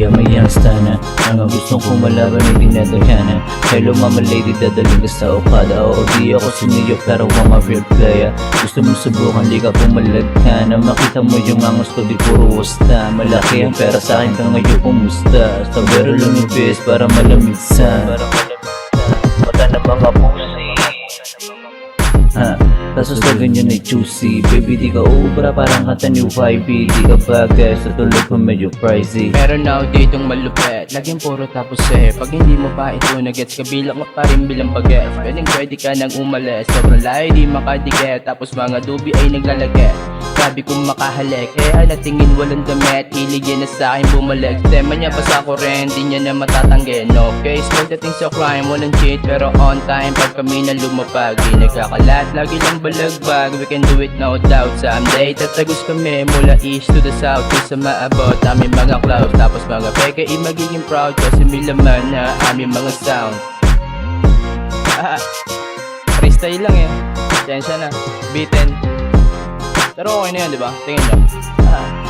may yangstana. Mga gustong kumalaban ay dinadayana. Hello mama lady, dadaling ka sa Okada. Oo di ako siniyok pero I'm a real player. Gusto mo subukan, di ka pumalag ka na. Makita mo yung angas ko, di puro wasta. Malaki ang pera sa akin ka ngayon, kumusta? Sa bero lumipis para malamig sa mata na mga pusi. Kaso sa ganyan ay juicy. Baby di ka ubra, parang kata ni YB. Di ka bagay, sa tulog ko medyo pricey. Meron na ako ditong malupet, laging puro tapos pag hindi mo pa ito nagets, kabilang mo pa rin bilang bagets. Pwede ka nang umalis, sobrang layo di makadikit. Tapos mga dubi ay naglalagay, sabi kong makahalik. Natingin walang damit, hilig yan na sa akin bumalik. Tema niya basta ko rin, di niya na matatanggi. No case, pagdating sa crime, walang cheat pero on time. Pag kami na lumapag, di nagkakalat, lagi lang balagbag. We can do it no doubt, someday tatagos kami mula east to the south. Di sa maabot aming mga clouds. Tapos mga peke ay magiging proud kasi may laman na aming mga sound. Freestyle lang eh, tensya na, beaten. Pero okay na yan, diba? Tingin nyo.